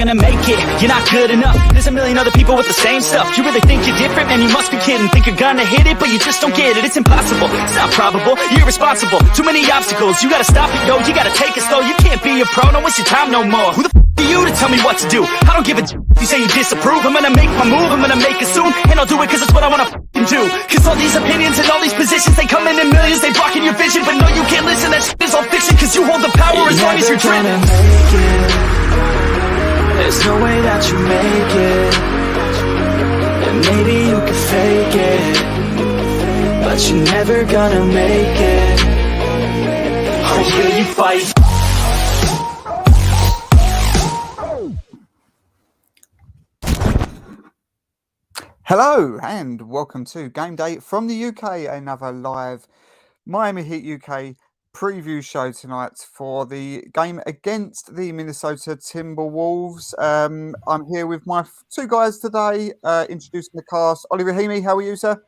gonna make it. You're not good enough. There's a million other people with the same stuff. You really think you're different? Man, you must be kidding. Think you're gonna hit it, but you just don't get it. It's impossible. It's not probable. You're irresponsible. Too many obstacles. You gotta stop it, yo. You gotta take it slow. You can't be a pro. Don't waste your time no more. Who the are you to tell me what to do? I don't give a you say you disapprove. I'm gonna make my move. I'm gonna make it soon. And I'll do it cause it's what I wanna do. Cause all these opinions and all these positions, they come in millions. They blocking your vision. But no, you can't listen. That shit is all fiction. Cause you hold the power as long as you're driven. There's no way that you make it. And maybe you can fake it, but you're never gonna make it. Or will you fight? Hello and welcome to Game Day from the UK, another live Miami Heat UK preview show tonight for the game against the Minnesota Timberwolves. I'm here with my two guys today, introducing the cast. Ollie Rahimi, how are you, sir?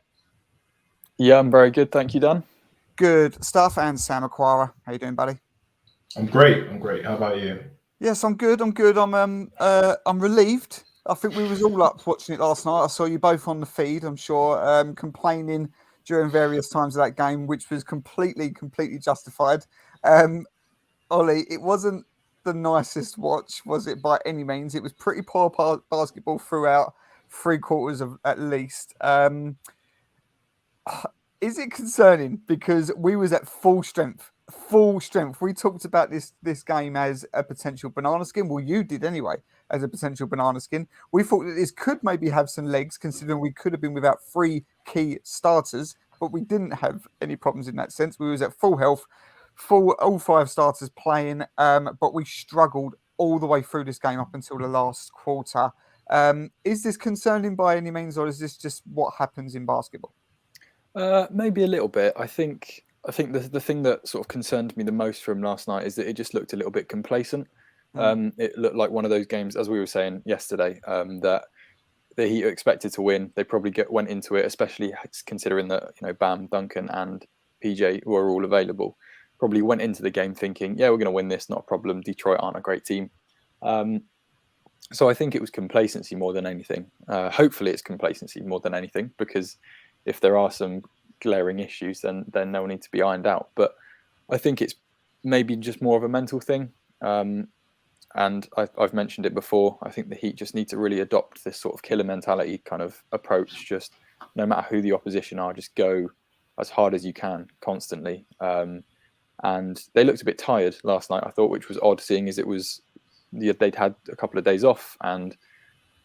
Yeah, I'm very good. Thank you, Dan. Good stuff. And Sam Aquara, how you doing, buddy? I'm great. How about you? Yes, I'm good. I'm relieved. I think we was all up watching it last night. I saw you both on the feed, I'm sure, complaining during various times of that game, which was completely justified. Ollie, it wasn't the nicest watch, was it, by any means? It was pretty poor basketball throughout 3/4 of at least. Is it concerning? Because we was at full strength. We talked about this game as a potential banana skin. Well, you did anyway, as a potential banana skin. We thought that this could maybe have some legs, considering we could have been without 3 key starters, but we didn't have any problems in that sense. We was at full health, all 5 starters playing, but we struggled all the way through this game up until the last quarter. Is this concerning by any means, or is this just what happens in basketball? Maybe a little bit. I think the thing that sort of concerned me the most from last night is that it just looked a little bit complacent. It looked like one of those games, as we were saying yesterday, that the Heat expected to win. They probably went into it, especially considering that Bam, Duncan, and PJ were all available. Probably went into the game thinking, yeah, we're going to win this, not a problem. Detroit aren't a great team. So I think it was complacency more than anything. Hopefully it's complacency more than anything, because if there are some glaring issues, then they'll need to be ironed out. But I think it's maybe just more of a mental thing. And I've mentioned it before. I think the Heat just need to really adopt this sort of killer mentality kind of approach. Just no matter who the opposition are, just go as hard as you can constantly. And they looked a bit tired last night, I thought, which was odd, seeing as they'd had a couple of days off and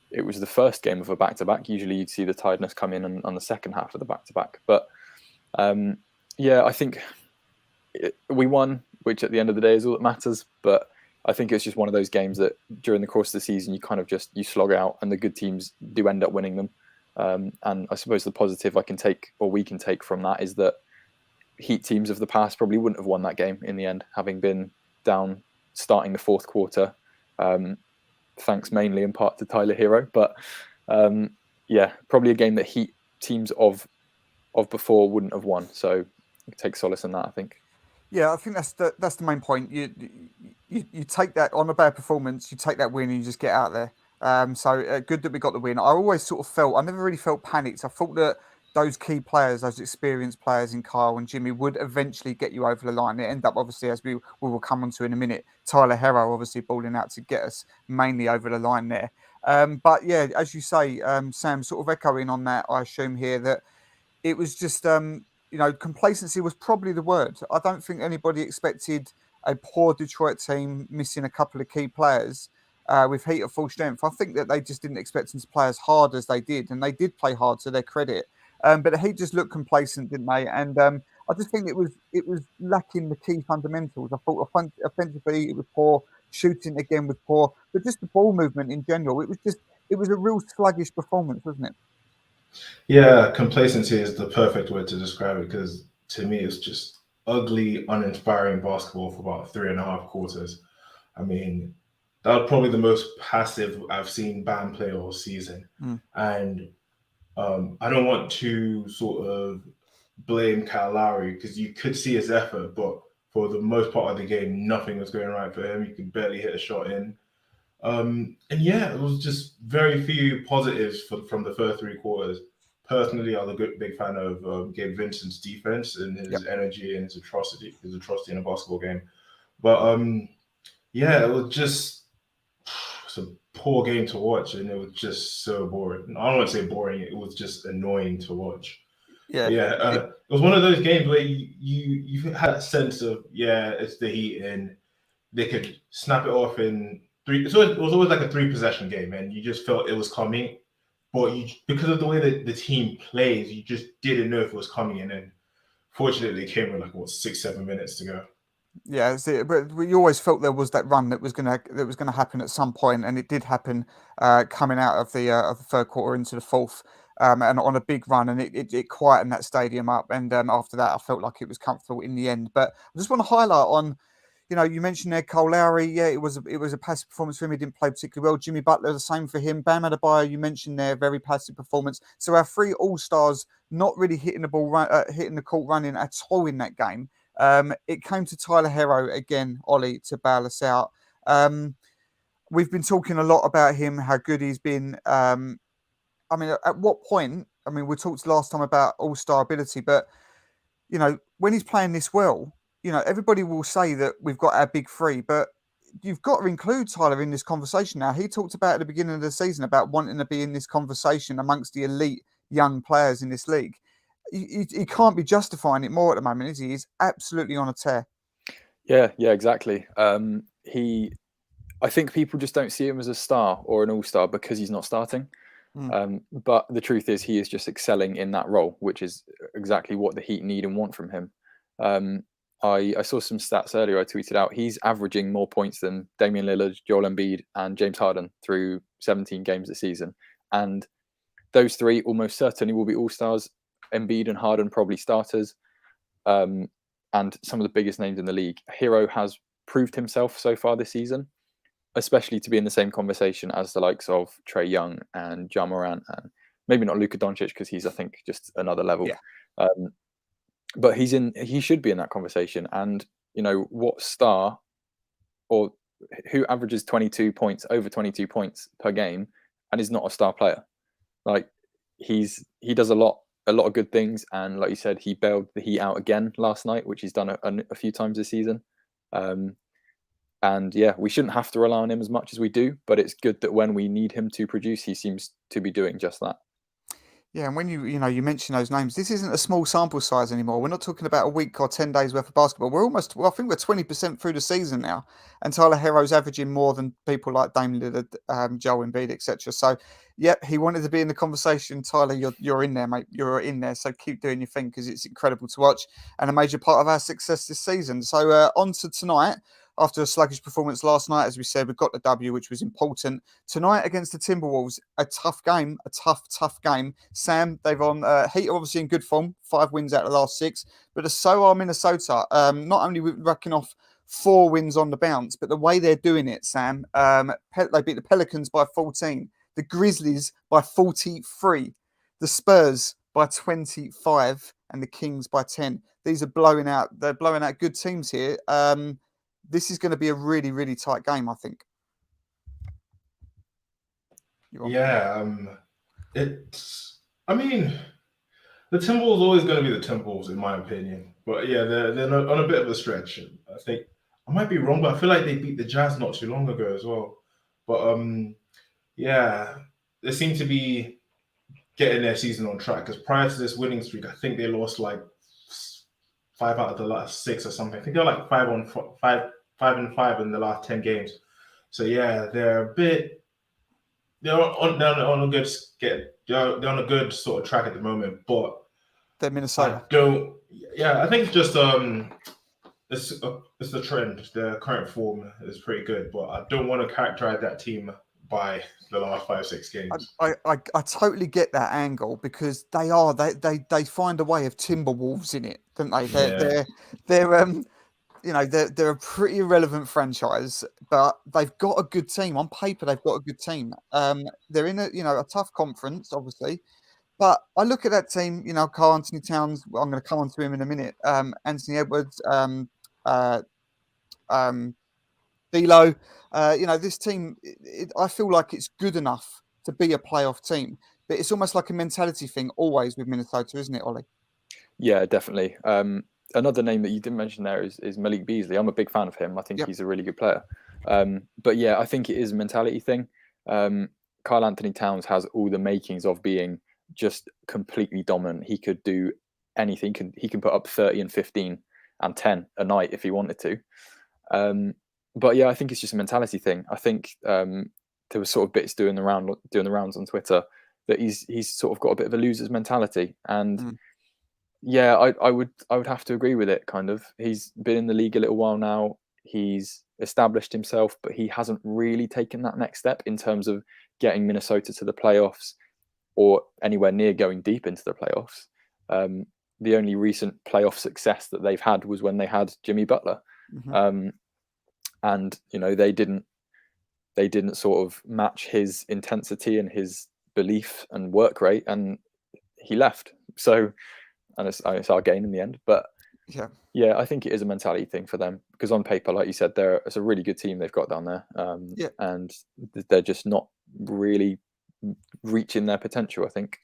it was the first game of a back-to-back. Usually you'd see the tiredness come in on the second half of the back-to-back. But yeah, I think we won, which at the end of the day is all that matters. But I think it's just one of those games that during the course of the season, you kind of you slog out, and the good teams do end up winning them. And I suppose the positive we can take from that is that Heat teams of the past probably wouldn't have won that game in the end, having been down starting the 4th quarter. Thanks mainly in part to Tyler Hero. But yeah, probably a game that Heat teams of before wouldn't have won. So take solace in that, I think. Yeah, I think that's the main point. You take that on a bad performance, you take that win, and you just get out there. So good that we got the win. I always sort of I never really felt panicked. I thought that those key players, those experienced players in Kyle and Jimmy, would eventually get you over the line. It ended up, obviously, as we will come on to in a minute, Tyler Hero obviously balling out to get us mainly over the line there. But yeah, as you say, Sam, sort of echoing on that, I assume here that it was just, complacency was probably the word. I don't think anybody expected a poor Detroit team missing a couple of key players with Heat at full strength. I think that they just didn't expect them to play as hard as they did, and they did play hard to their credit. But the Heat just looked complacent, didn't they? And I just think it was lacking the key fundamentals. I thought offensively it was poor, shooting again was poor, but just the ball movement in general, it was a real sluggish performance, wasn't it? Yeah, complacency is the perfect word to describe it, because to me it's just ugly, uninspiring basketball for about 3.5 quarters. I mean, that was probably the most passive I've seen Bam play all season. And I don't want to sort of blame Kyle Lowry, because you could see his effort, but for the most part of the game, nothing was going right for him. He could barely hit a shot in. And yeah, it was just very few positives from the first three quarters. Personally, I was a big fan of Gabe Vincent's defense and Yep. his energy and his atrocity in a basketball game. But yeah, it was just it's a poor game to watch, and it was just so boring. I don't want to say boring; it was just annoying to watch. Yeah. But yeah, it was one of those games where you had that sense of it's the Heat and they could snap it off in three. It was always like a three possession game, and you just felt it was coming. But because of the way that the team plays, you just didn't know if it was coming. And then fortunately, it came with like 6-7 minutes to go. Yeah, but we always felt there was that run that was gonna happen at some point, and it did happen coming out of the third quarter into the fourth, and on a big run, and it quietened that stadium up. And after that, I felt like it was comfortable in the end. But I just want to highlight on, you mentioned there Cole Lowry. Yeah, it was a passive performance for him. He didn't play particularly well. Jimmy Butler, the same for him. Bam Adebayo, you mentioned there, very passive performance. So our three All Stars not really hitting the ball, hitting the court running at all in that game. It came to Tyler Hero again, Ollie, to bail us out. We've been talking a lot about him, how good he's been. I mean, at what point? I mean, we talked last time about all-star ability, but when he's playing this well, everybody will say that we've got our big three, but you've got to include Tyler in this conversation now. He talked about at the beginning of the season about wanting to be in this conversation amongst the elite young players in this league. He can't be justifying it more at the moment, is he? He's absolutely on a tear. Yeah, exactly. I think people just don't see him as a star or an all-star because he's not starting. But the truth is, he is just excelling in that role, which is exactly what the Heat need and want from him. I saw some stats earlier. I tweeted out he's averaging more points than Damian Lillard, Joel Embiid, and James Harden through 17 games this season. And those three almost certainly will be all-stars. Embiid and Harden probably starters. And some of the biggest names in the league. Hero has proved himself so far this season, especially to be in the same conversation as the likes of Trae Young and Ja Morant, and maybe not Luka Doncic because he's, I think, just another level. Yeah. But he should be in that conversation. And what star or who averages 22 points, over 22 points per game, and is not a star player? Like he does a lot of good things, and like you said, he bailed the Heat out again last night, which he's done a few times this season. And yeah, we shouldn't have to rely on him as much as we do, but it's good that when we need him to produce, he seems to be doing just that. Yeah, and when you mention those names, this isn't a small sample size anymore. We're not talking about a week or 10 days worth of basketball. I think we're 20% through the season now, and Tyler Hero's averaging more than people like Dame Lillard, Joel Embiid, etc. So, yep, he wanted to be in the conversation. Tyler, you're in there, mate. You're in there. So keep doing your thing because it's incredible to watch and a major part of our success this season. So on to tonight. After a sluggish performance last night, as we said, we got the W, which was important. Tonight against the Timberwolves, a tough game, a tough game. Sam, they've on Heat are obviously in good form, 5 wins out of the last 6, but so are Minnesota. Not only racking off 4 wins on the bounce, but the way they're doing it, Sam, they beat the Pelicans by 14, the Grizzlies by 43, the Spurs by 25, and the Kings by 10. They're blowing out good teams here. This is going to be a really, really tight game, I think. Yeah, I mean, the Timberwolves are always going to be the Timberwolves, in my opinion. But yeah, they're on a bit of a stretch. I think I might be wrong, but I feel like they beat the Jazz not too long ago as well. But yeah, they seem to be getting their season on track because prior to this winning streak, I think they lost like 5 out of the last 6 or something. I think they're like 5-5 in the last 10 games. So yeah, they're on a good sort of track at the moment, but they're Minnesota. I think just it's the trend. Their current form is pretty good, but I don't want to characterize that team by the last 5-6 games. I totally get that angle because they find a way of Timberwolves in it, don't they? They're a pretty irrelevant franchise, but they've got a good team. On paper, they've got a good team. They're in a tough conference, obviously. But I look at that team, Karl Anthony Towns, I'm going to come on to him in a minute. Anthony Edwards, D'Lo. This team, I feel like it's good enough to be a playoff team, but it's almost like a mentality thing always with Minnesota, isn't it, Ollie? Yeah, definitely. Another name that you didn't mention there is Malik Beasley. I'm a big fan of him. I think he's a really good player. But yeah, I think it is a mentality thing. Kyle Anthony Towns has all the makings of being just completely dominant. He could do anything. He can put up 30 and 15 and 10 a night if he wanted to. But yeah, I think it's just a mentality thing. I think there was sort of bits doing the rounds on Twitter that he's sort of got a bit of a loser's mentality. And yeah, I would have to agree with it. Kind of, he's been in the league a little while now. He's established himself, but he hasn't really taken that next step in terms of getting Minnesota to the playoffs or anywhere near going deep into the playoffs. The only recent playoff success that they've had was when they had Jimmy Butler, and they didn't sort of match his intensity and his belief and work rate, and he left. So. And it's our gain in the end. But yeah, I think it is a mentality thing for them because on paper, like you said, it's a really good team they've got down there. And they're just not really reaching their potential, I think.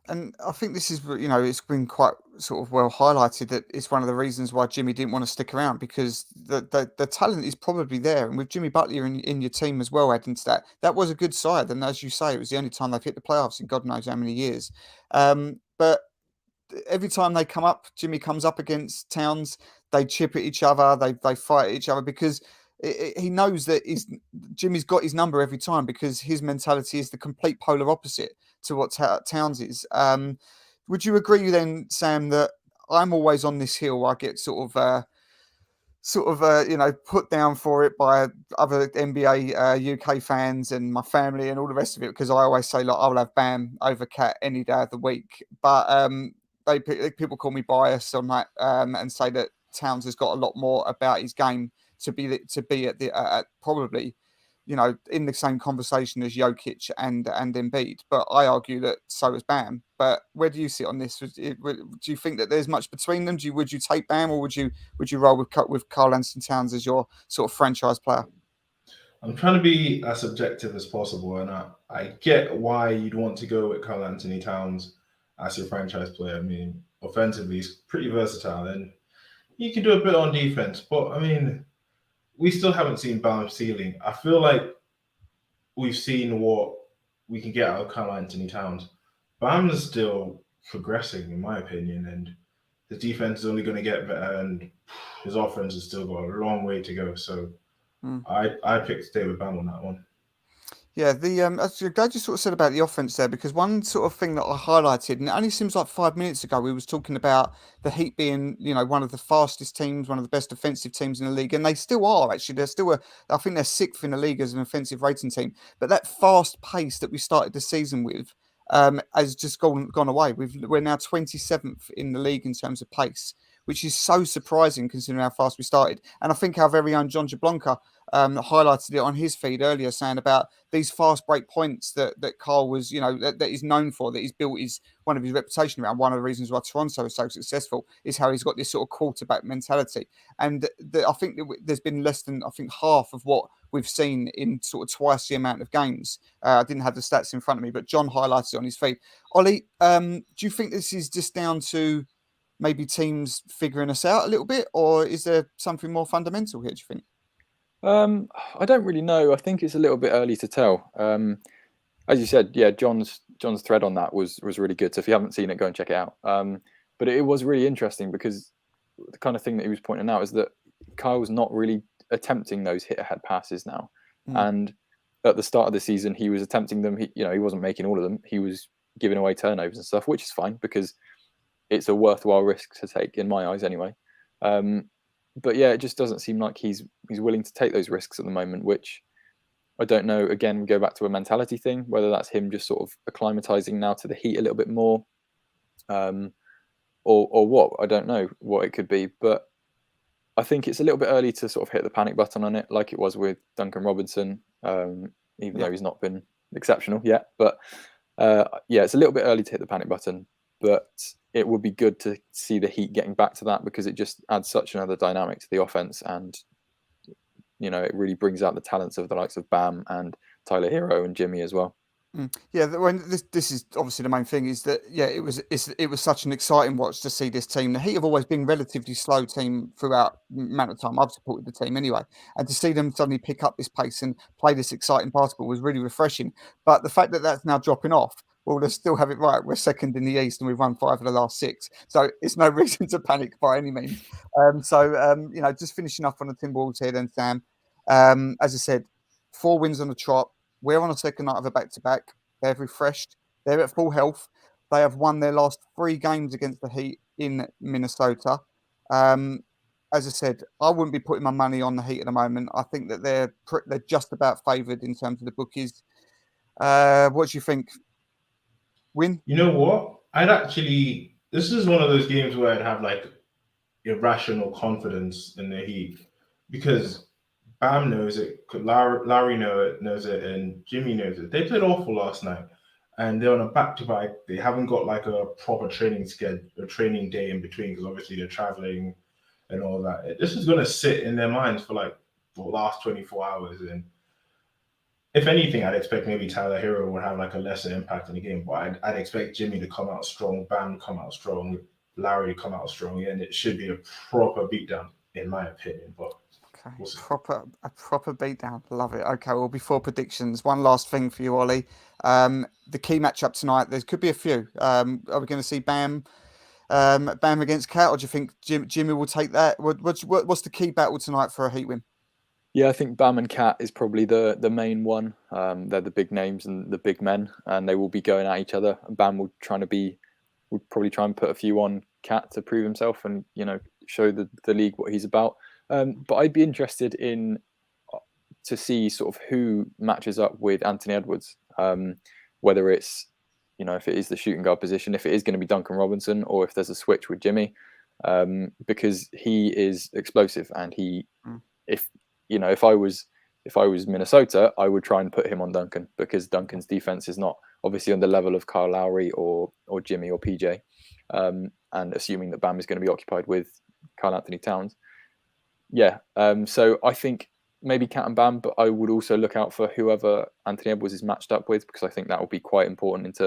And I think this is, it's been quite sort of well highlighted that it's one of the reasons why Jimmy didn't want to stick around because the talent is probably there. And with Jimmy Butler in your team as well, adding to that was a good side. And as you say, it was the only time they've hit the playoffs in God knows how many years. But every time they come up, Jimmy comes up against Towns, they chip at each other, they fight at each other because he knows that Jimmy's got his number every time because his mentality is the complete polar opposite to what Towns is. Would you agree then, Sam, that I'm always on this hill? I get sort of put down for it by other NBA UK fans and my family and all the rest of it because I always say, look, I'll have Bam over Cat any day of the week. But people call me biased on that and say that Towns has got a lot more about his game to be at probably, in the same conversation as Jokic and Embiid. But I argue that so is Bam. But where do you sit on this? Do you think that there's much between them? Would you take Bam or would you roll with Karl Anthony Towns as your sort of franchise player? I'm trying to be as subjective as possible, and I get why you'd want to go with Karl Anthony Towns as your franchise player. I mean, offensively, he's pretty versatile, and you can do a bit on defense. But I mean, we still haven't seen Bam's ceiling. I feel like we've seen what we can get out of Karl Anthony Towns. Bam's still progressing, in my opinion, and the defense is only going to get better, and his offense has still got a long way to go. So I picked to stay with Bam on that one. Yeah, I'm glad you sort of said about the offense there because one sort of thing that I highlighted, and it only seems like 5 minutes ago, we was talking about the Heat being, one of the fastest teams, one of the best offensive teams in the league, and they still are actually. They're still I think they're 6th in the league as an offensive rating team. But that fast pace that we started the season with has just gone away. We're now 27th in the league in terms of pace, which is so surprising considering how fast we started. And I think our very own John Jablonka highlighted it on his feed earlier, saying about these fast break points that Carl was, that he's known for, that he's built one of his reputation around. One of the reasons why Toronto is so successful is how he's got this sort of quarterback mentality. And I think that there's been less than, half of what we've seen in sort of twice the amount of games. I didn't have the stats in front of me, but John highlighted it on his feed. Ollie, do you think this is just down to maybe teams figuring us out a little bit, or is there something more fundamental here, do you think? I don't really know. I think it's a little bit early to tell. As you said, yeah, John's thread on that was really good. So if you haven't seen it, go and check it out. But it was really interesting because the kind of thing that he was pointing out is that Kyle's not really attempting those hit-ahead passes now. And at the start of the season, he was attempting them. He wasn't making all of them. He was giving away turnovers and stuff, which is fine because it's a worthwhile risk to take in my eyes anyway. But yeah, it just doesn't seem like he's willing to take those risks at the moment, which I don't know. Again, we go back to a mentality thing, whether that's him just sort of acclimatizing now to the Heat a little bit more, or what. I don't know what it could be, but I think it's a little bit early to sort of hit the panic button on it, like it was with Duncan Robinson, even though he's not been exceptional yet. But yeah, it's a little bit early to hit the panic button, but it would be good to see the Heat getting back to that because it just adds such another dynamic to the offense. And it really brings out the talents of the likes of Bam and Tyler Hero and Jimmy as well. Yeah, when this is obviously the main thing is that it was such an exciting watch to see this team. The Heat have always been relatively slow team throughout the amount of time I've supported the team anyway, and to see them suddenly pick up this pace and play this exciting basketball was really refreshing. But the fact that that's now dropping off, well, let's still have it right. We're second in the East and we've won 5 of the last 6, so it's no reason to panic by any means. Just finishing up on the Timberwolves here then, Sam. As I said, 4 wins on the trot. We're on a second night of a back-to-back. They're refreshed. They're at full health. They have won their last 3 games against the Heat in Minnesota. As I said, I wouldn't be putting my money on the Heat at the moment. I think that they're just about favoured in terms of the bookies. What do you think? Win? You know what? This is one of those games where I'd have like irrational confidence in the Heat because Bam knows it, Larry knows it, and Jimmy knows it. They played awful last night, and they're on a back-to-back. They haven't got like a proper training schedule, a training day in between because obviously they're traveling and all that. This is going to sit in their minds for like the last 24 hours. And if anything, I'd expect maybe Tyler Hero would have like a lesser impact in the game, but I'd expect Jimmy to come out strong, Bam to come out strong, Larry to come out strong, and it should be a proper beatdown in my opinion. But okay, we'll see. A proper beatdown. Love it. Okay, well, before predictions, one last thing for you, Ollie. The key matchup tonight. There could be a few. Are we going to see Bam against Cat, or do you think Jimmy will take that? What's the key battle tonight for a Heat win? Yeah, I think Bam and Cat is probably the main one. They're the big names and the big men, and they will be going at each other. Bam will probably try and put a few on Cat to prove himself and show the league what he's about. But I'd be interested to see sort of who matches up with Anthony Edwards, whether it's if it is the shooting guard position, if it is going to be Duncan Robinson, or if there's a switch with Jimmy, because he is explosive and if I was Minnesota, I would try and put him on Duncan because Duncan's defense is not obviously on the level of Kyle Lowry or Jimmy or PJ, and assuming that Bam is going to be occupied with Karl Anthony Towns. Yeah, so I think maybe Cat and Bam, but I would also look out for whoever Anthony Edwards is matched up with because I think that will be quite important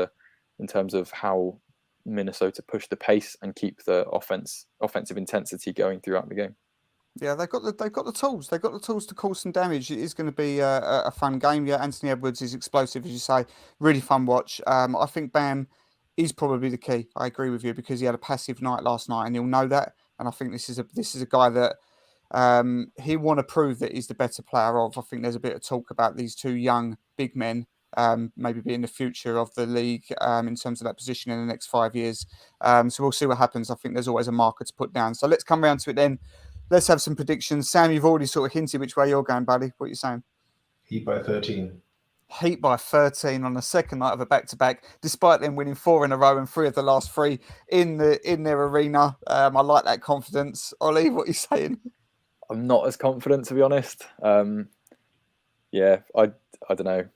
in terms of how Minnesota push the pace and keep the offensive intensity going throughout the game. Yeah, they've got the tools. They've got the tools to cause some damage. It is going to be a fun game. Yeah, Anthony Edwards is explosive, as you say. Really fun watch. I think Bam is probably the key. I agree with you because he had a passive night last night, and he'll know that. And I think this is a guy that he want to prove that he's the better player of. I think there's a bit of talk about these 2 young big men maybe being the future of the league in terms of that position in the next 5 years. So we'll see what happens. I think there's always a marker to put down. So let's come around to it then. Let's have some predictions. Sam, you've already sort of hinted which way you're going, buddy. What are you saying? Heat by 13. Heat by 13 on the second night of a back-to-back, despite them winning 4 in a row and 3 of the last 3 in their arena. I like that confidence. Ollie, what are you saying? I'm not as confident, to be honest. Yeah, I don't know.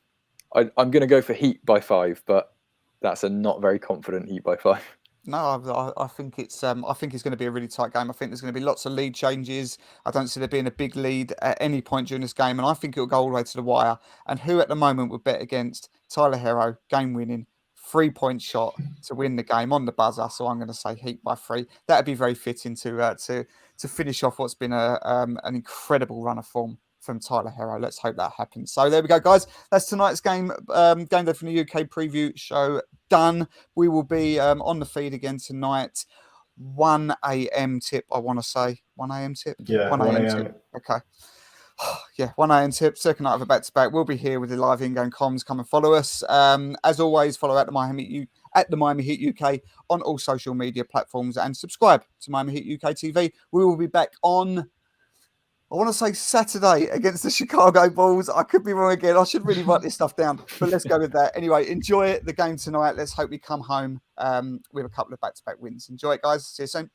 I'm going to go for Heat by 5, but that's a not very confident Heat by 5. No, I think it's going to be a really tight game. I think there's going to be lots of lead changes. I don't see there being a big lead at any point during this game, and I think it'll go all the way to the wire. And who at the moment would bet against Tyler Hero, game-winning 3-point shot to win the game on the buzzer? So I'm going to say Heat by 3. That'd be very fitting to finish off what's been an incredible run of form from Tyler Hero. Let's hope that happens. So there we go, guys. That's tonight's game day from the UK preview show done. We will be on the feed again tonight. 1 a.m. tip, I want to say. 1 a.m. tip? Yeah, 1 a.m. tip. Okay. Yeah, 1 a.m. tip, second night of a back-to-back. We'll be here with the live in-game comms. Come and follow us. As always, follow at the Miami Heat UK on all social media platforms and subscribe to Miami Heat UK TV. We will be back on, I want to say Saturday against the Chicago Bulls. I could be wrong again. I should really write this stuff down, but let's go with that. Anyway, enjoy the game tonight. Let's hope we come home with a couple of back-to-back wins. Enjoy it, guys. See you soon.